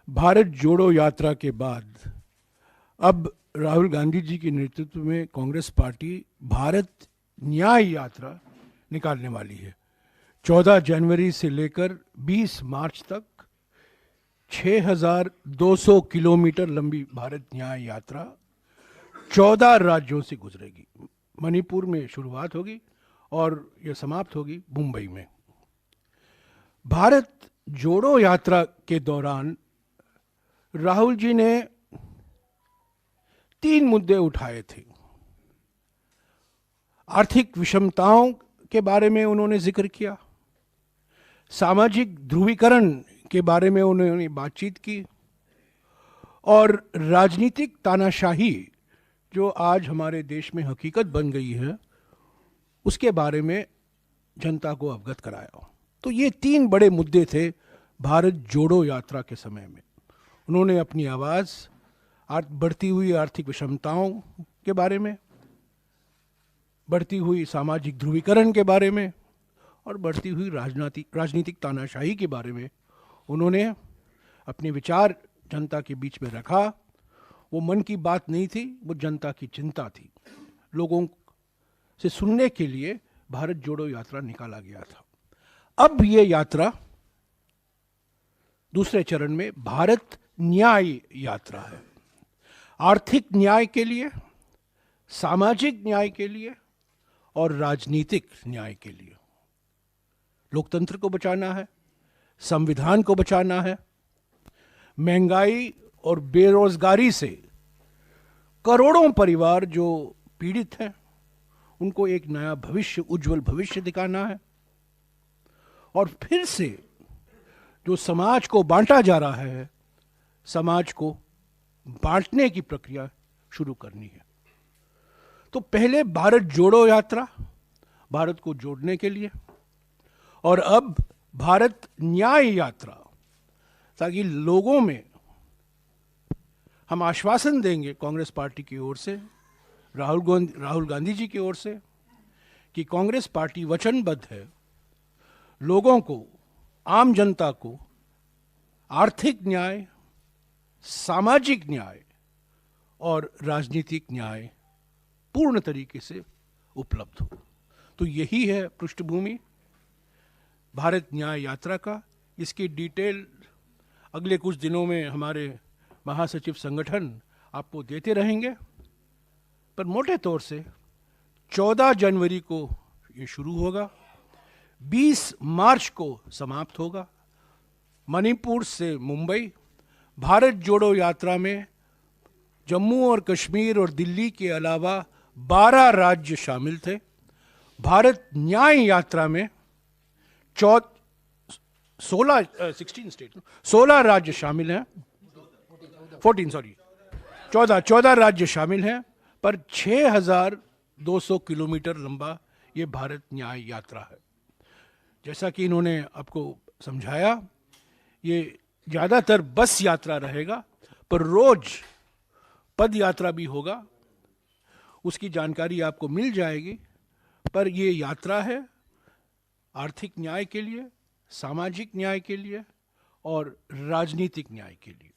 भारत जोड़ो यात्रा के बाद अब राहुल गांधी जी के नेतृत्व में कांग्रेस पार्टी भारत न्याय यात्रा निकालने वाली है। 14 जनवरी से लेकर 20 मार्च तक 6,200 किलोमीटर लंबी भारत न्याय यात्रा 14 राज्यों से गुजरेगी। मणिपुर में शुरुआत होगी और यह समाप्त होगी मुंबई में। भारत जोड़ो यात्रा के दौरान राहुल जी ने 3 मुद्दे उठाए थे। आर्थिक विषमताओं के बारे में उन्होंने जिक्र किया, सामाजिक ध्रुवीकरण के बारे में उन्होंने बातचीत की और राजनीतिक तानाशाही जो आज हमारे देश में हकीकत बन गई है उसके बारे में जनता को अवगत कराया। तो ये 3 बड़े मुद्दे थे भारत जोड़ो यात्रा के समय में। उन्होंने अपनी आवाज़ बढ़ती हुई आर्थिक विषमताओं के बारे में, बढ़ती हुई सामाजिक ध्रुवीकरण के बारे में और बढ़ती हुई राजनीतिक तानाशाही के बारे में उन्होंने अपने विचार जनता के बीच में रखा। वो मन की बात नहीं थी, वो जनता की चिंता थी। लोगों से सुनने के लिए भारत जोड़ो यात्रा निकाला गया था। अब ये यात्रा दूसरे चरण में भारत न्याय यात्रा है। आर्थिक न्याय के लिए, सामाजिक न्याय के लिए और राजनीतिक न्याय के लिए। लोकतंत्र को बचाना है, संविधान को बचाना है। महंगाई और बेरोजगारी से करोड़ों परिवार जो पीड़ित हैं उनको एक नया भविष्य, उज्जवल भविष्य दिखाना है। और फिर से जो समाज को बांटा जा रहा है, समाज को बांटने की प्रक्रिया शुरू करनी है। तो पहले भारत जोड़ो यात्रा भारत को जोड़ने के लिए, और अब भारत न्याय यात्रा, ताकि लोगों में हम आश्वासन देंगे कांग्रेस पार्टी की ओर से, राहुल गांधी जी की ओर से, कि कांग्रेस पार्टी वचनबद्ध है लोगों को, आम जनता को आर्थिक न्याय, सामाजिक न्याय और राजनीतिक न्याय पूर्ण तरीके से उपलब्ध हो। तो यही है पृष्ठभूमि भारत न्याय यात्रा का। इसकी डिटेल अगले कुछ दिनों में हमारे महासचिव संगठन आपको देते रहेंगे, पर मोटे तौर से 14 जनवरी को ये शुरू होगा, 20 मार्च को समाप्त होगा। मणिपुर से मुंबई। भारत जोड़ो यात्रा में जम्मू और कश्मीर और दिल्ली के अलावा 12 राज्य शामिल थे। भारत न्याय यात्रा में 16 राज्य शामिल हैं, 14 राज्य शामिल हैं, पर 6,200 किलोमीटर लंबा ये भारत न्याय यात्रा है। जैसा कि इन्होंने आपको समझाया, ये ज़्यादातर बस यात्रा रहेगा, पर रोज पद यात्रा भी होगा, उसकी जानकारी आपको मिल जाएगी। पर ये यात्रा है आर्थिक न्याय के लिए, सामाजिक न्याय के लिए और राजनीतिक न्याय के लिए।